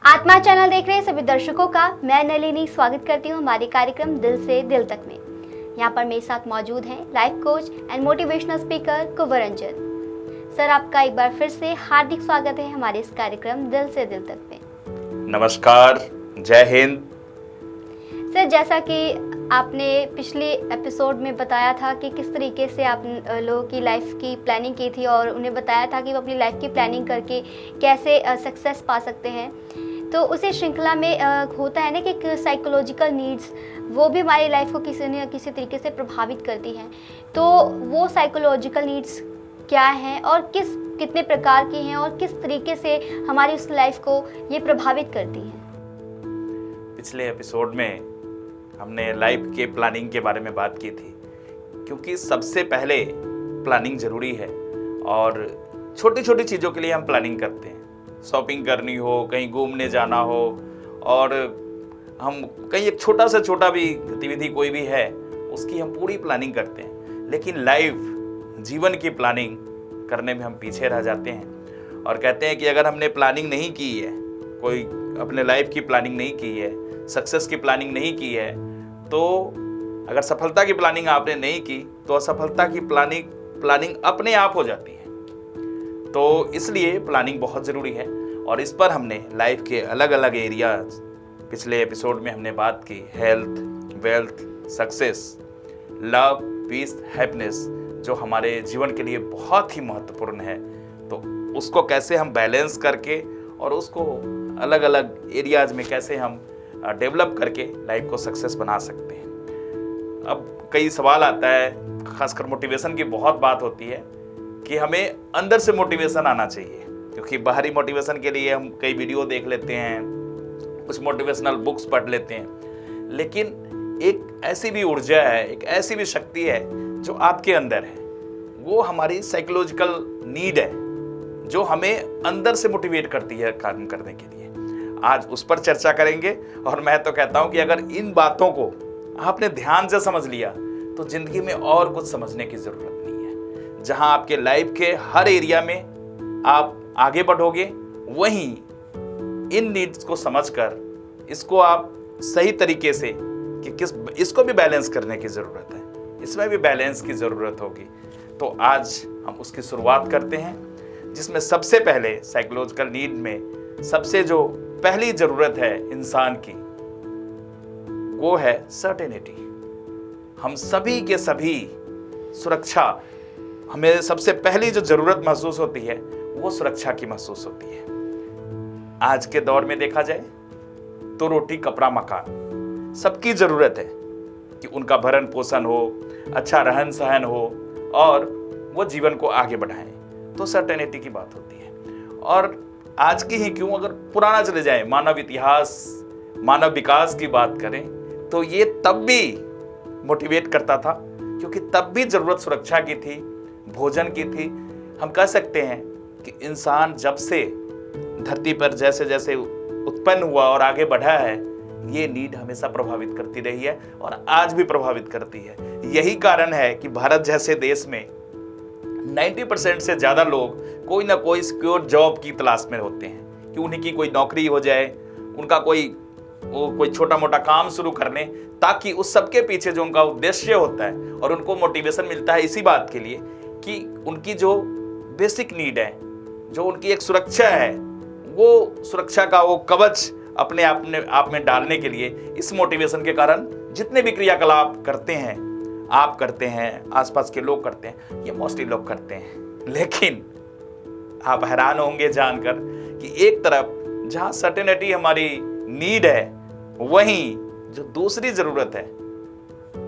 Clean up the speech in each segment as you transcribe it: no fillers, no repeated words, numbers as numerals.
आत्मा चैनल देख रहे सभी दर्शकों का मैं नलिनी स्वागत करती हूँ हमारे कार्यक्रम दिल से दिल तक में। यहाँ पर मेरे साथ मौजूद हैं life coach and motivational speaker Kunwar Ranjan. Sir, आपका एक बार फिर से हार्दिक स्वागत है हमारे इस कार्यक्रम दिल से दिल तक में। नमस्कार, जय हिंद। सर, जैसा कि आपने पिछले एपिसोड में बताया था कि किस तरीके से आप लोगों की लाइफ की प्लानिंग की थी और उन्हें बताया था कि वो अपनी लाइफ की प्लानिंग करके कैसे सक्सेस पा सकते हैं, तो उसी श्रृंखला में होता है ना कि साइकोलॉजिकल नीड्स वो भी हमारी लाइफ को किसी न किसी तरीके से प्रभावित करती हैं। तो वो साइकोलॉजिकल नीड्स क्या हैं और कितने प्रकार की हैं और किस तरीके से हमारी उस लाइफ को ये प्रभावित करती हैं? पिछले एपिसोड में हमने लाइफ के प्लानिंग के बारे में बात की थी, क्योंकि सबसे पहले प्लानिंग ज़रूरी है और छोटी छोटी चीज़ों के लिए हम प्लानिंग करते हैं। शॉपिंग करनी हो, कहीं घूमने जाना हो, और हम कहीं एक छोटा से छोटा भी गतिविधि कोई भी है उसकी हम पूरी प्लानिंग करते हैं। लेकिन लाइफ, जीवन की प्लानिंग करने में हम पीछे रह जाते हैं और कहते हैं कि अगर हमने प्लानिंग नहीं की है, कोई अपने लाइफ की प्लानिंग नहीं की है, सक्सेस की प्लानिंग नहीं की है, तो अगर सफलता की प्लानिंग आपने नहीं की तो असफलता की प्लानिंग अपने आप हो जाती है। तो इसलिए प्लानिंग बहुत ज़रूरी है और इस पर हमने लाइफ के अलग अलग एरियाज पिछले एपिसोड में हमने बात की। Health, wealth, success, love, peace, happiness, जो हमारे जीवन के लिए बहुत ही महत्वपूर्ण है। तो उसको कैसे हम बैलेंस करके और उसको अलग अलग एरियाज में कैसे हम डेवलप करके लाइफ को सक्सेस बना सकते हैं। अब कई सवाल आता है, खासकर मोटिवेशन की बहुत बात होती है कि हमें अंदर से मोटिवेशन आना चाहिए, क्योंकि बाहरी मोटिवेशन के लिए हम कई वीडियो देख लेते हैं, कुछ मोटिवेशनल बुक्स पढ़ लेते हैं, लेकिन एक ऐसी भी ऊर्जा है, एक ऐसी भी शक्ति है जो आपके अंदर है। वो हमारी साइकोलॉजिकल नीड है जो हमें अंदर से मोटिवेट करती है काम करने के लिए। आज उस पर चर्चा करेंगे और मैं तो कहता हूं कि अगर इन बातों को आपने ध्यान से समझ लिया तो जिंदगी में और कुछ समझने की जरूरत नहीं है। जहां आपके लाइफ के हर एरिया में आप आगे बढ़ोगे, वहीं इन नीड्स को समझकर इसको आप सही तरीके से कि इसको भी बैलेंस करने की ज़रूरत है, इसमें भी बैलेंस की ज़रूरत होगी। तो आज हम उसकी शुरुआत करते हैं, जिसमें सबसे पहले साइकोलॉजिकल नीड में सबसे जो पहली ज़रूरत है इंसान की, वो है सर्टेनिटी। हम सभी के सभी सुरक्षा, हमें सबसे पहली जो ज़रूरत महसूस होती है वो सुरक्षा की महसूस होती है। आज के दौर में देखा जाए तो रोटी, कपड़ा, मकान सबकी ज़रूरत है कि उनका भरण पोषण हो, अच्छा रहन सहन हो और वो जीवन को आगे बढ़ाएं। तो सर्टेनिटी की बात होती है। और आज की ही क्यों, अगर पुराना चले जाए, मानव इतिहास, मानव विकास की बात करें, तो ये तब भी मोटिवेट करता था, क्योंकि तब भी ज़रूरत सुरक्षा की थी, भोजन की थी। हम कह सकते हैं कि इंसान जब से धरती पर जैसे जैसे उत्पन्न हुआ और आगे बढ़ा है, ये नीड हमेशा प्रभावित करती रही है और आज भी प्रभावित करती है। यही कारण है कि भारत जैसे देश में 90% से ज़्यादा लोग कोई ना कोई सिक्योर जॉब की तलाश में होते हैं कि उन्हीं की कोई नौकरी हो जाए, उनका कोई छोटा मोटा काम शुरू कर लें, ताकि उस सबके पीछे जो उनका उद्देश्य होता है और उनको मोटिवेशन मिलता है इसी बात के लिए कि उनकी जो बेसिक नीड है, जो उनकी एक सुरक्षा है, वो सुरक्षा का वो कवच अपने आप में डालने के लिए इस मोटिवेशन के कारण जितने भी क्रियाकलाप करते हैं, आप करते हैं, आसपास के लोग करते हैं, ये मोस्टली लोग करते हैं। लेकिन आप हैरान होंगे जानकर कि एक तरफ जहाँ सर्टेनिटी हमारी नीड है, वहीं जो दूसरी ज़रूरत है,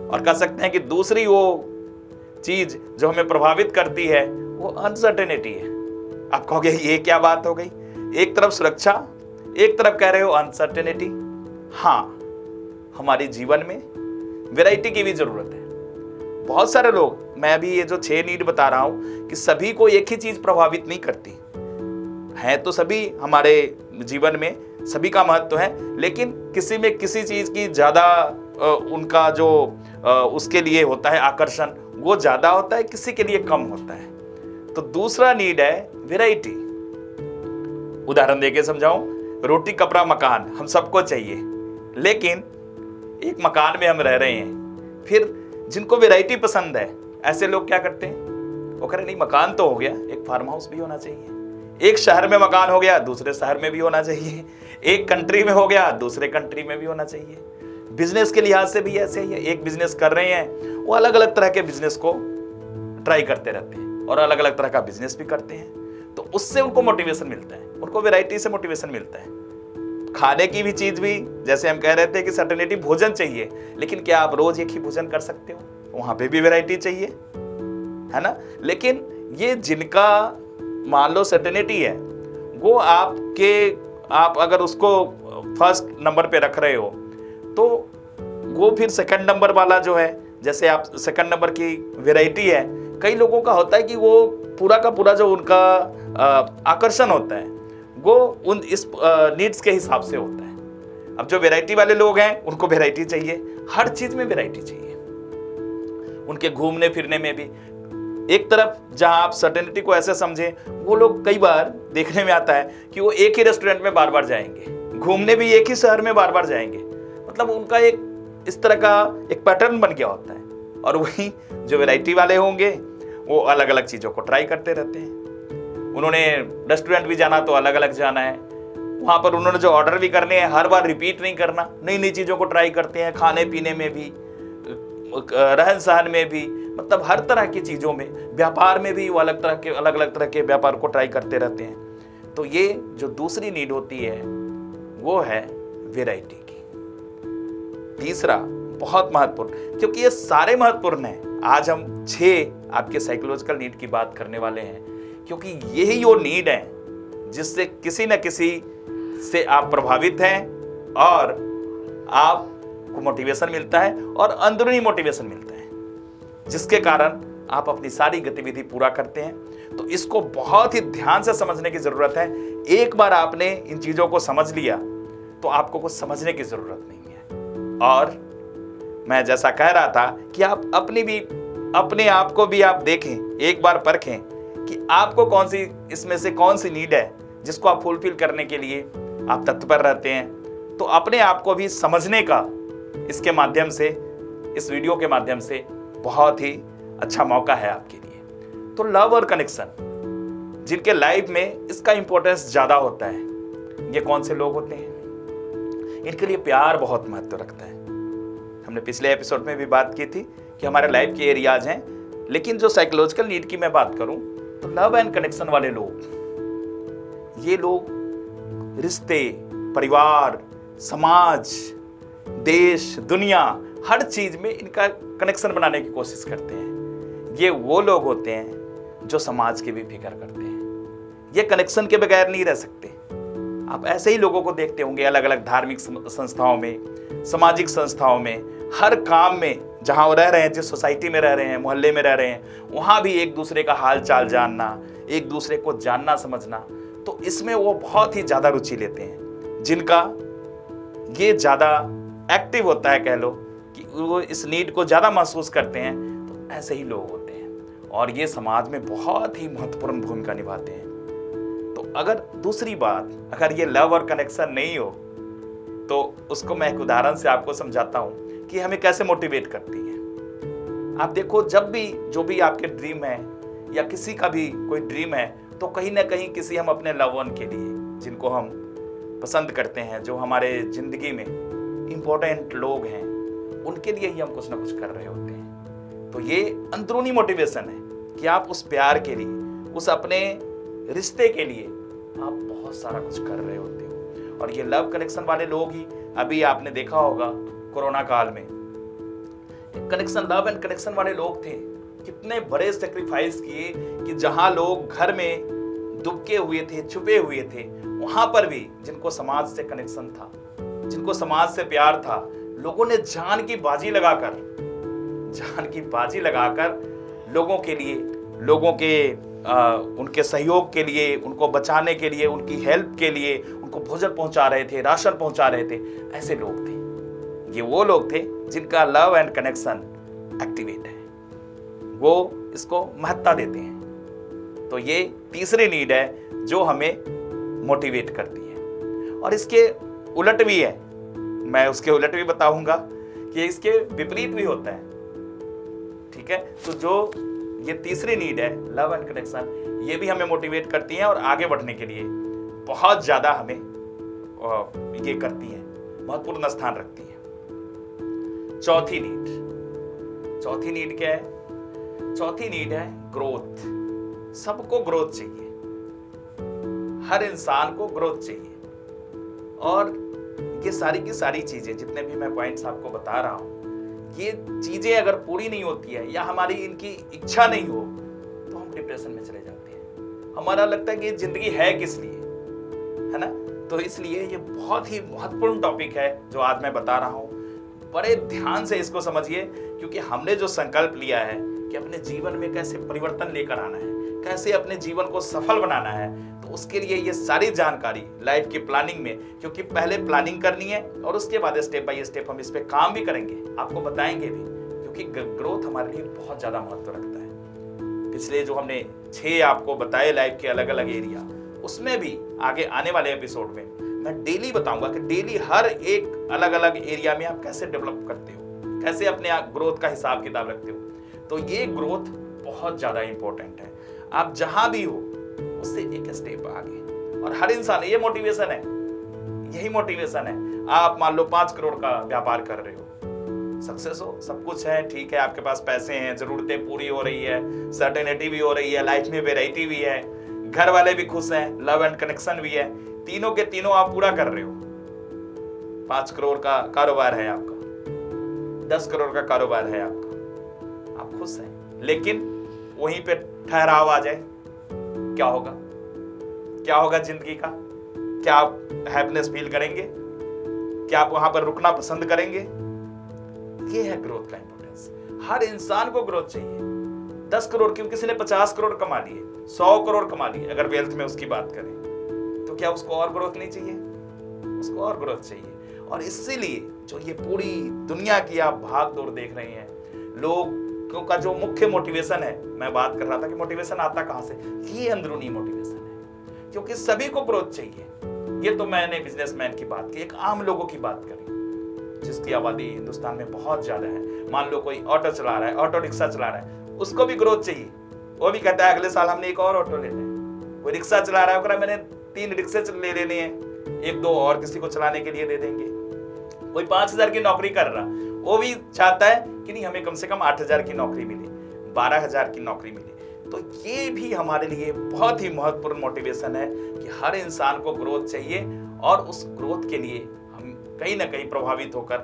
और कह सकते हैं कि दूसरी वो चीज़ जो हमें प्रभावित करती है, वो अनसर्टेनिटी है। आप कहोगे ये क्या बात हो गई, एक तरफ सुरक्षा, एक तरफ कह रहे हो अनसर्टेनिटी। हाँ, हमारे जीवन में वैरायटी की भी ज़रूरत है। बहुत सारे लोग, मैं अभी ये जो 6 नीड बता रहा हूँ कि सभी को एक ही चीज़ प्रभावित नहीं करती है, तो सभी हमारे जीवन में सभी का महत्व है, लेकिन किसी में किसी चीज़ की ज़्यादा उनका जो उसके लिए होता है आकर्षण, वो ज़्यादा होता है, किसी के लिए कम होता है। तो दूसरा नीड है वैरायटी। उदाहरण देके समझाऊं, रोटी कपड़ा मकान हम सबको चाहिए, लेकिन एक मकान में हम रह रहे हैं। फिर जिनको वैरायटी पसंद है, ऐसे लोग क्या करते हैं, वो कह रहे नहीं मकान तो हो गया, एक फार्म हाउस भी होना चाहिए। एक शहर में मकान हो गया, दूसरे शहर में भी होना चाहिए। एक कंट्री में हो गया, दूसरे कंट्री में भी होना चाहिए। बिजनेस के लिहाज से भी ऐसे ही है। एक बिजनेस कर रहे हैं, वो अलग अलग तरह के बिजनेस को ट्राई करते रहते हैं और अलग अलग तरह का बिजनेस भी करते हैं। तो उससे उनको मोटिवेशन मिलता है, उनको वैरायटी से मोटिवेशन मिलता है। खाने की भी चीज भी, जैसे हम कह रहे थे कि सर्टेनिटी भोजन चाहिए, लेकिन क्या आप रोज एक ही भोजन कर सकते हो? वहां पे भी वैरायटी चाहिए, है ना। लेकिन ये जिनका मान लो सर्टेनिटी है, वो आप अगर उसको फर्स्ट नंबर पे रख रहे हो, तो वो फिर सेकंड नंबर वाला जो है, जैसे आप सेकंड नंबर की वैरायटी है, कई लोगों का होता है कि वो पूरा का पूरा जो उनका आकर्षण होता है वो उन इस नीड्स के हिसाब से होता है। अब जो वैरायटी वाले लोग हैं उनको वैरायटी चाहिए, हर चीज में वैरायटी चाहिए। उनके घूमने फिरने में भी एक तरफ जहां आप सर्टेनिटी को ऐसे समझें, वो लोग कई बार देखने में आता है कि वो एक ही रेस्टोरेंट में बार बार जाएंगे, घूमने भी एक ही शहर में बार बार जाएंगे। मतलब उनका एक इस तरह का एक पैटर्न बन गया होता है। और वही जो वैरायटी वाले होंगे वो अलग अलग चीजों को ट्राई करते रहते हैं। उन्होंने रेस्टोरेंट भी जाना तो अलग अलग जाना है, वहां पर उन्होंने जो ऑर्डर भी करने हैं हर बार रिपीट नहीं करना, नई नई चीजों को ट्राई करते हैं, खाने पीने में भी, रहन सहन में भी, मतलब हर तरह की चीजों में, व्यापार में भी वो अलग अलग तरह के व्यापार को ट्राई करते रहते हैं। तो ये जो दूसरी नीड होती है वो है वैरायटी की। तीसरा बहुत महत्वपूर्ण, क्योंकि ये सारे महत्वपूर्ण हैं, आज हम 6 आपके साइकोलॉजिकल नीड की बात करने वाले हैं, क्योंकि यही वो नीड है जिससे किसी न किसी से आप प्रभावित हैं और आपको मोटिवेशन मिलता है और अंदरूनी मोटिवेशन मिलता है, जिसके कारण आप अपनी सारी गतिविधि पूरा करते हैं। तो इसको बहुत ही ध्यान से समझने की जरूरत है। एक बार आपने इन चीजों को समझ लिया तो आपको कुछ समझने की जरूरत नहीं है। और मैं जैसा कह रहा था कि आप अपने आप को भी आप देखें, एक बार परखें कि आपको कौन सी इसमें से कौन सी नीड है जिसको आप फुलफिल करने के लिए आप तत्पर रहते हैं। तो अपने आप को भी समझने का इसके माध्यम से, इस वीडियो के माध्यम से बहुत ही अच्छा मौका है आपके लिए। तो लव और कनेक्शन, जिनके लाइफ में इसका इंपॉर्टेंस ज्यादा होता है, ये कौन से लोग होते हैं? इनके लिए प्यार बहुत महत्व रखता है। हमने पिछले एपिसोड में भी बात की थी कि हमारे लाइफ के एरियाज हैं, लेकिन जो साइकोलॉजिकल नीड की मैं बात करूं तो लव एंड कनेक्शन वाले लोग, ये लोग रिश्ते, परिवार, समाज, देश, दुनिया, हर चीज में इनका कनेक्शन बनाने की कोशिश करते हैं। ये वो लोग होते हैं जो समाज की भी फिक्र करते हैं। ये कनेक्शन के बगैर नहीं रह सकते। आप ऐसे ही लोगों को देखते होंगे अलग अलग धार्मिक संस्थाओं में, सामाजिक संस्थाओं में, हर काम में जहां वो रह रहे हैं, जिस सोसाइटी में रह रहे हैं, मोहल्ले में रह रहे हैं, वहां भी एक दूसरे का हाल चाल जानना, एक दूसरे को जानना समझना, तो इसमें वो बहुत ही ज्यादा रुचि लेते हैं। जिनका ये ज्यादा एक्टिव होता है, कह लो कि वो इस नीड को ज्यादा महसूस करते हैं, तो ऐसे ही लोग होते हैं और ये समाज में बहुत ही महत्वपूर्ण भूमिका निभाते हैं। तो अगर दूसरी बात, अगर ये लव और कनेक्शन नहीं हो तो उसको मैं एक उदाहरण से आपको समझाता हूं कि हमें कैसे मोटिवेट करती है। आप देखो, जब भी जो भी आपके ड्रीम है या किसी का भी कोई ड्रीम है, तो कहीं ना कहीं किसी हम अपने लव वन के लिए, जिनको हम पसंद करते हैं, जो हमारे जिंदगी में इंपॉर्टेंट लोग हैं, उनके लिए ही हम कुछ ना कुछ कर रहे होते हैं। तो ये अंदरूनी मोटिवेशन है कि आप उस प्यार के लिए, उस अपने रिश्ते के लिए आप बहुत सारा कुछ कर रहे होते हो। और ये लव कनेक्शन वाले लोग ही, अभी आपने देखा होगा कोरोना काल में कनेक्शन, लव एंड कनेक्शन वाले लोग थे, कितने बड़े सेक्रीफाइस किए कि जहां लोग घर में दुबके हुए थे, छुपे हुए थे, वहां पर भी जिनको समाज से कनेक्शन था, जिनको समाज से प्यार था, लोगों ने जान की बाजी लगाकर लोगों के लिए, लोगों के उनके सहयोग के लिए, उनको बचाने के लिए, उनकी हेल्प के लिए, उनको भोजन पहुंचा रहे थे, राशन पहुंचा रहे थे। ऐसे लोग थे। ये वो लोग थे जिनका लव एंड कनेक्शन एक्टिवेट है, वो इसको महत्ता देते हैं। तो ये तीसरी नीड है जो हमें मोटिवेट करती है। और इसके उलट भी है, मैं उसके उलट भी बताऊंगा कि इसके विपरीत भी होता है। ठीक है, तो जो ये तीसरी नीड है लव एंड कनेक्शन, ये भी हमें मोटिवेट करती है और आगे बढ़ने के लिए बहुत ज़्यादा हमें ये करती है, महत्वपूर्ण स्थान रखती है। चौथी नीड क्या है? चौथी नीड है ग्रोथ। सबको ग्रोथ चाहिए, हर इंसान को ग्रोथ चाहिए। और ये सारी की सारी चीजें, जितने भी मैं पॉइंट्स आपको बता रहा हूं, ये चीजें अगर पूरी नहीं होती है या हमारी इनकी इच्छा नहीं हो तो हम डिप्रेशन में चले जाते हैं। हमारा लगता है कि जिंदगी है किस लिए, है ना? तो इसलिए ये बहुत ही महत्वपूर्ण टॉपिक है जो आज मैं बता रहा हूं। बड़े ध्यान से इसको समझिए, क्योंकि हमने जो संकल्प लिया है कि अपने जीवन में कैसे परिवर्तन लेकर आना है, कैसे अपने जीवन को सफल बनाना है, तो उसके लिए ये सारी जानकारी लाइफ की प्लानिंग में, क्योंकि पहले प्लानिंग करनी है और उसके बाद स्टेप बाय स्टेप हम इस पे काम भी करेंगे, आपको बताएंगे भी, क्योंकि ग्रोथ हमारे लिए बहुत ज्यादा महत्व रखता है। पिछले जो हमने 6 आपको बताए लाइफ के अलग अलग एरिया, उसमें भी आगे आने वाले एपिसोड में मैं डेली बताऊंगा कि डेली हर एक अलग अलग एरिया में आप कैसे डेवलप करते हो, कैसे अपने ग्रोथ का हिसाब किताब रखते हो। तो ये ग्रोथ बहुत ज्यादा इंपॉर्टेंट है। आप जहां भी हो उससे एक स्टेप आगे, और हर इंसान, ये मोटिवेशन है, यही मोटिवेशन है। आप मान लो 5 करोड़ का व्यापार कर रहे हो, सक्सेस हो, सब कुछ है, ठीक है, आपके पास पैसे हैं, जरूरतें पूरी हो रही है, सर्टेनिटी भी हो रही है, लाइफ में वेराइटी भी है, घर वाले भी खुश हैं, लव एंड कनेक्शन भी है, तीनों के तीनों आप पूरा कर रहे हो। 5 करोड़ का कारोबार है आपका, 10 करोड़ का कारोबार है आपका, आप खुश हैं, लेकिन वहीं पे ठहराव आ जाए, क्या होगा? क्या होगा जिंदगी का? क्या आप हैप्पीनेस फील करेंगे? क्या आप वहां पर रुकना पसंद करेंगे? ये है ग्रोथ का इंपॉर्टेंस। हर इंसान को ग्रोथ चाहिए। 10 करोड़ क्यों, किसी ने 50 करोड़ कमा लिए, 100 करोड़ कमा लिए, अगर वेल्थ में उसकी बात करें, तो क्या उसको और ग्रोथ नहीं चाहिए? उसको और ग्रोथ चाहिए। और इसीलिए जो ये पूरी दुनिया की आप भाग दौड़ देख रहे हैं, लोगों का जो मुख्य मोटिवेशन है, मैं बात कर रहा था कि मोटिवेशन आता कहां से, ये अंदरूनी मोटिवेशन है, क्योंकि सभी को ग्रोथ चाहिए। ये तो मैंने बिजनेसमैन की बात की, एक आम लोगों की बात करी जिसकी आबादी हिंदुस्तान में बहुत ज्यादा है। मान लो कोई ऑटो चला रहा है, ऑटो रिक्शा चला रहा है, उसको भी ग्रोथ चाहिए। वो भी कहता है अगले साल हमने एक और ऑटो लेना है। कोई रिक्शा चला रहा है, मैंने 3 रिक्शे ले लेने हैं, 1-2 और किसी को चलाने के लिए दे देंगे। कोई 5,000 की नौकरी कर रहा, वो भी चाहता है कि नहीं, हमें कम से कम 8,000 की नौकरी मिले, 12,000 की नौकरी मिले। तो ये भी हमारे लिए बहुत ही महत्वपूर्ण मोटिवेशन है कि हर इंसान को ग्रोथ चाहिए, और उस ग्रोथ के लिए हम कहीं ना कहीं प्रभावित होकर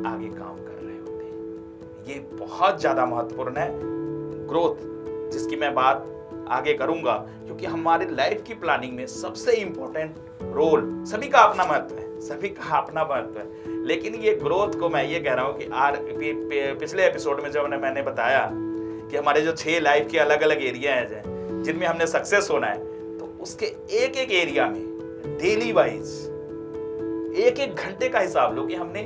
आगे काम कर रहे होते हैं। ये बहुत ज्यादा महत्वपूर्ण है ग्रोथ, जिसकी मैं बात आगे करूंगा, क्योंकि हमारे लाइफ की प्लानिंग में सबसे इंपॉर्टेंट रोल, सभी का अपना महत्व है, सभी का अपना महत्व है, लेकिन ये ग्रोथ को मैं ये कह रहा हूं कि पिछले एपिसोड में जब मैंने बताया कि हमारे जो 6 लाइफ के अलग अलग एरिया हैं जिनमें हमने सक्सेस होना है, तो उसके एक एक एरिया में डेली वाइज 1-1 घंटे का हिसाब लो कि हमने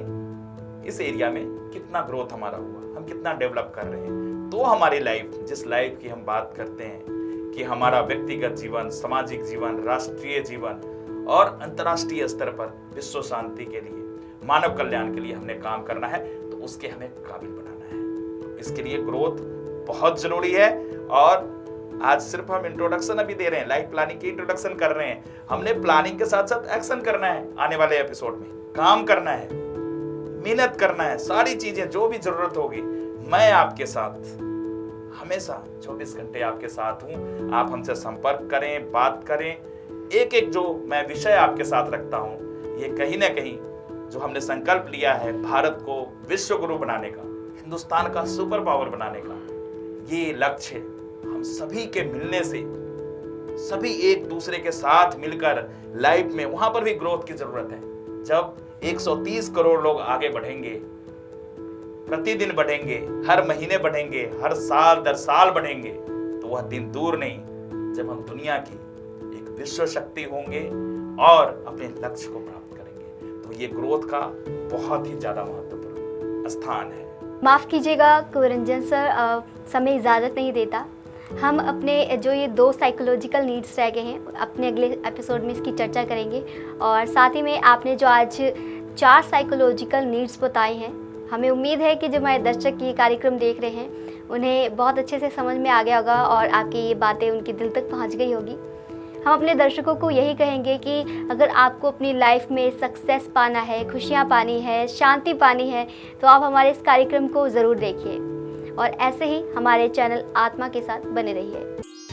इस एरिया में कितना ग्रोथ हमारा हुआ, हम कितना डेवलप कर रहे हैं। तो हमारी लाइफ, जिस लाइफ की हम बात करते हैं कि हमारा व्यक्तिगत जीवन, सामाजिक जीवन, राष्ट्रीय जीवन और अंतर्राष्ट्रीय स्तर पर विश्व शांति के लिए, मानव कल्याण के लिए हमने काम करना है, तो उसके हमें काबिल बनाना है। तो इसके लिए ग्रोथ बहुत जरूरी है। और आज सिर्फ हम इंट्रोडक्शन अभी दे रहे हैं, लाइफ प्लानिंग की इंट्रोडक्शन कर रहे हैं। हमने प्लानिंग के साथ साथ एक्शन करना है, आने वाले एपिसोड में काम करना है, मेहनत करना है, सारी चीजें जो भी जरूरत होगी, मैं आपके साथ हमेशा 24 घंटे आपके साथ हूं। आप हमसे संपर्क करें, बात करें। एक एक जो मैं विषय आपके साथ रखता हूं, ये कहीं ना कहीं जो हमने संकल्प लिया है भारत को विश्व गुरु बनाने का, हिंदुस्तान का सुपर पावर बनाने का, ये लक्ष्य हम सभी के मिलने से, सभी एक दूसरे के साथ मिलकर लाइफ में, वहां पर भी ग्रोथ की जरूरत है। जब 130 करोड़ लोग आगे बढ़ेंगे, प्रतिदिन बढ़ेंगे, हर महीने बढ़ेंगे, हर साल दर साल बढ़ेंगे, तो वह दिन दूर नहीं जब हम दुनिया की एक विश्व शक्ति होंगे और अपने लक्ष्य को प्राप्त करेंगे। तो ये ग्रोथ का बहुत ही ज्यादा महत्वपूर्ण स्थान है। माफ़ कीजिएगा कुंवररंजन सर, समय इजाज़त नहीं देता, हम अपने जो ये 2 साइकोलॉजिकल नीड्स रह गए हैं अपने अगले एपिसोड में इसकी चर्चा करेंगे। और साथ ही में आपने जो आज 4 साइकोलॉजिकल नीड्स बताई हैं, हमें उम्मीद है कि जो हमारे दर्शक ये कार्यक्रम देख रहे हैं उन्हें बहुत अच्छे से समझ में आ गया होगा और आपकी ये बातें उनके दिल तक पहुंच गई होगी। हम अपने दर्शकों को यही कहेंगे कि अगर आपको अपनी लाइफ में सक्सेस पाना है, खुशियाँ पानी है, शांति पानी है, तो आप हमारे इस कार्यक्रम को ज़रूर देखिए और ऐसे ही हमारे चैनल आत्मा के साथ बने रहिए।